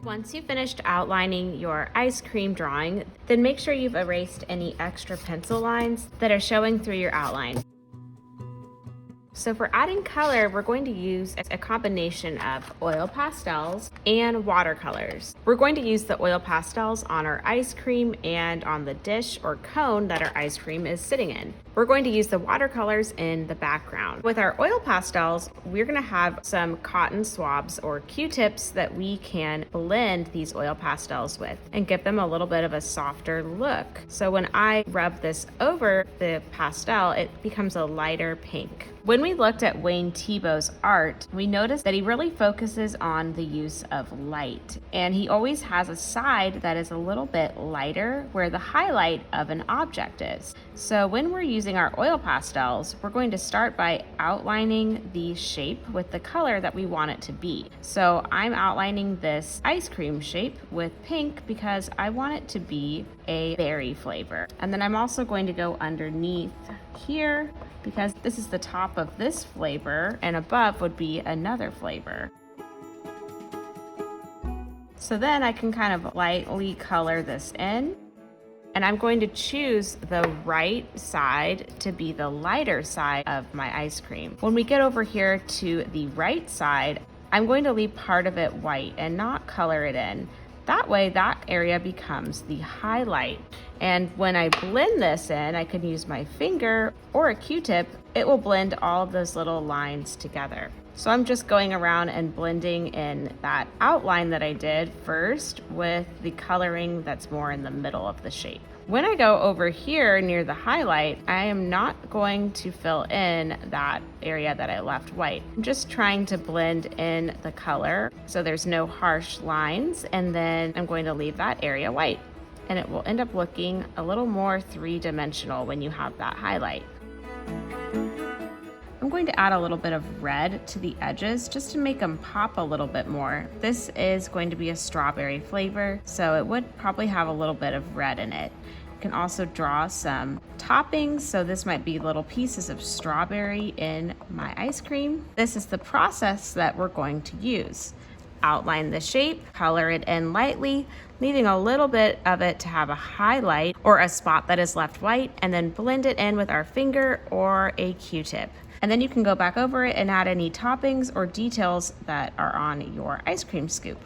Once you've finished outlining your ice cream drawing, then make sure you've erased any extra pencil lines that are showing through your outline. So for adding color, we're going to use a combination of oil pastels and watercolors. We're going to use the oil pastels on our ice cream and on the dish or cone that our ice cream is sitting in. We're going to use the watercolors in the background. With our oil pastels, we're going to have some cotton swabs or Q-tips that we can blend these oil pastels with and give them a little bit of a softer look. So when I rub this over the pastel, it becomes a lighter pink. When we looked at Wayne Thiebaud's art, we noticed that he really focuses on the use of light, and he always has a side that is a little bit lighter where the highlight of an object is. So when we're using our oil pastels, we're going to start by outlining the shape with the color that we want it to be. So I'm outlining this ice cream shape with pink because I want it to be a berry flavor. And then I'm also going to go underneath here because this is the top of this flavor and above would be another flavor. So then I can kind of lightly color this in, and I'm going to choose the right side to be the lighter side of my ice cream. When we get over here to the right side, I'm going to leave part of it white and not color it in. That way, that area becomes the highlight. And when I blend this in, I can use my finger or a Q-tip. It will blend all of those little lines together. So I'm just going around and blending in that outline that I did first with the coloring that's more in the middle of the shape. When I go over here near the highlight, I am not going to fill in that area that I left white. I'm just trying to blend in the color so there's no harsh lines, and then I'm going to leave that area white. And it will end up looking a little more three-dimensional when you have that highlight. I'm going to add a little bit of red to the edges just to make them pop a little bit more. This is going to be a strawberry flavor, so it would probably have a little bit of red in it. You can also draw some toppings, so this might be little pieces of strawberry in my ice cream. This is the process that we're going to use. Outline the shape, color it in lightly, leaving a little bit of it to have a highlight or a spot that is left white, and then blend it in with our finger or a Q-tip. And then you can go back over it and add any toppings or details that are on your ice cream scoop.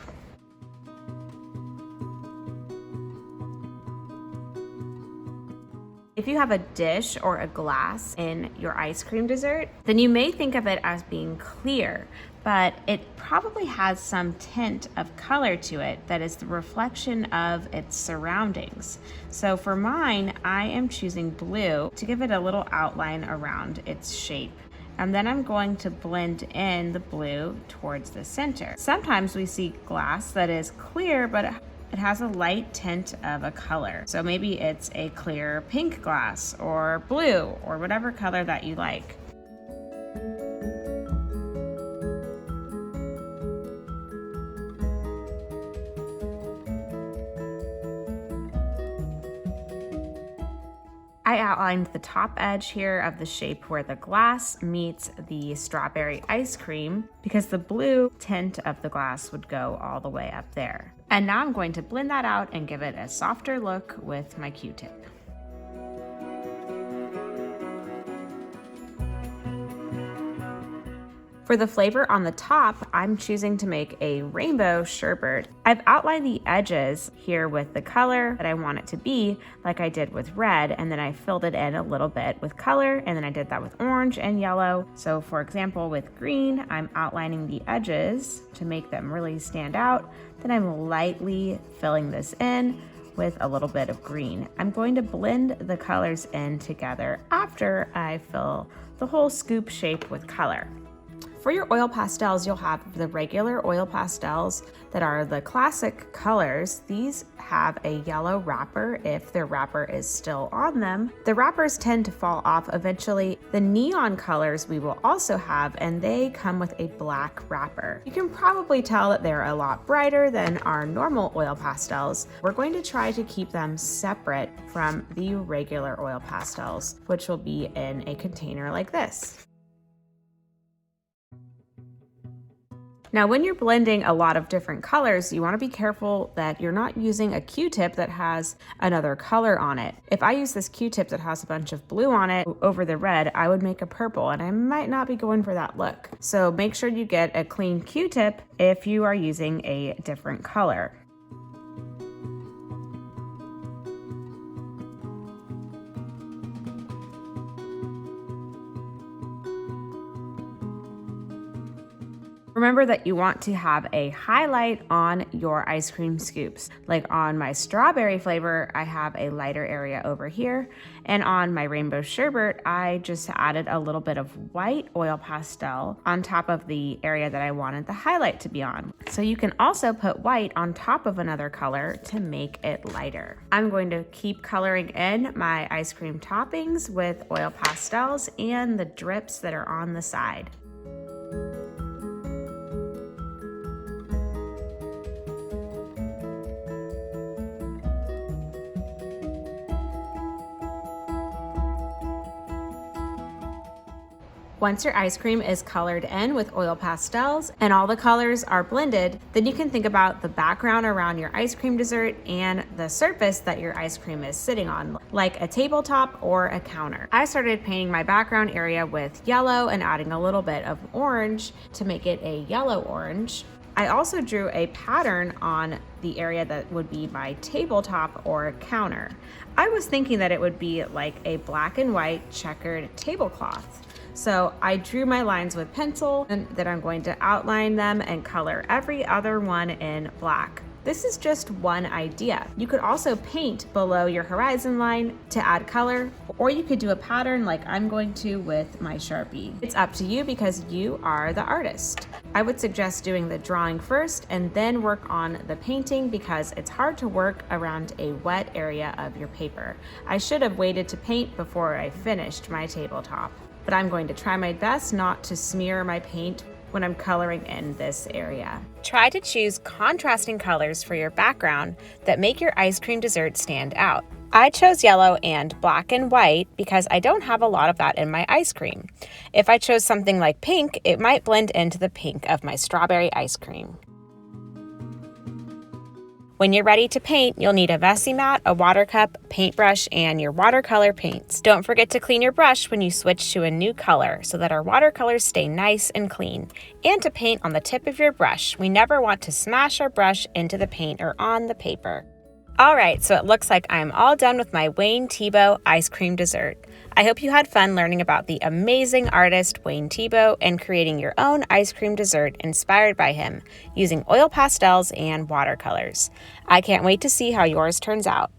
If you have a dish or a glass in your ice cream dessert, then you may think of it as being clear, but it probably has some tint of color to it that is the reflection of its surroundings. So for mine, I am choosing blue to give it a little outline around its shape. And then I'm going to blend in the blue towards the center. Sometimes we see glass that is clear, but it has a light tint of a color. So maybe it's a clear pink glass or blue or whatever color that you like. I outlined the top edge here of the shape where the glass meets the strawberry ice cream because the blue tint of the glass would go all the way up there. And now I'm going to blend that out and give it a softer look with my Q-tip. For the flavor on the top, I'm choosing to make a rainbow sherbet. I've outlined the edges here with the color that I want it to be, like I did with red, and then I filled it in a little bit with color, and then I did that with orange and yellow. So for example, with green, I'm outlining the edges to make them really stand out. Then I'm lightly filling this in with a little bit of green. I'm going to blend the colors in together after I fill the whole scoop shape with color. For your oil pastels, you'll have the regular oil pastels that are the classic colors. These have a yellow wrapper if their wrapper is still on them. The wrappers tend to fall off eventually. The neon colors we will also have, and they come with a black wrapper. You can probably tell that they're a lot brighter than our normal oil pastels. We're going to try to keep them separate from the regular oil pastels, which will be in a container like this. Now, when you're blending a lot of different colors, you want to be careful that you're not using a Q-tip that has another color on it. If I use this Q-tip that has a bunch of blue on it over the red, I would make a purple, and I might not be going for that look. So make sure you get a clean Q-tip if you are using a different color. Remember that you want to have a highlight on your ice cream scoops. Like on my strawberry flavor, I have a lighter area over here. And on my rainbow sherbet, I just added a little bit of white oil pastel on top of the area that I wanted the highlight to be on. So you can also put white on top of another color to make it lighter. I'm going to keep coloring in my ice cream toppings with oil pastels and the drips that are on the side. Once your ice cream is colored in with oil pastels and all the colors are blended, then you can think about the background around your ice cream dessert and the surface that your ice cream is sitting on, like a tabletop or a counter. I started painting my background area with yellow and adding a little bit of orange to make it a yellow orange. I also drew a pattern on the area that would be my tabletop or counter. I was thinking that it would be like a black and white checkered tablecloth. So I drew my lines with pencil and then I'm going to outline them and color every other one in black. This is just one idea. You could also paint below your horizon line to add color, or you could do a pattern like I'm going to with my Sharpie. It's up to you because you are the artist. I would suggest doing the drawing first and then work on the painting because it's hard to work around a wet area of your paper. I should have waited to paint before I finished my tabletop, but I'm going to try my best not to smear my paint when I'm coloring in this area. Try to choose contrasting colors for your background that make your ice cream dessert stand out. I chose yellow and black and white because I don't have a lot of that in my ice cream. If I chose something like pink, it might blend into the pink of my strawberry ice cream. When you're ready to paint, you'll need a Vesimat, a water cup, paintbrush, and your watercolor paints. Don't forget to clean your brush when you switch to a new color so that our watercolors stay nice and clean. And to paint on the tip of your brush. We never want to smash our brush into the paint or on the paper. All right, so it looks like I'm all done with my Wayne Thiebaud ice cream dessert. I hope you had fun learning about the amazing artist Wayne Thiebaud and creating your own ice cream dessert inspired by him using oil pastels and watercolors. I can't wait to see how yours turns out.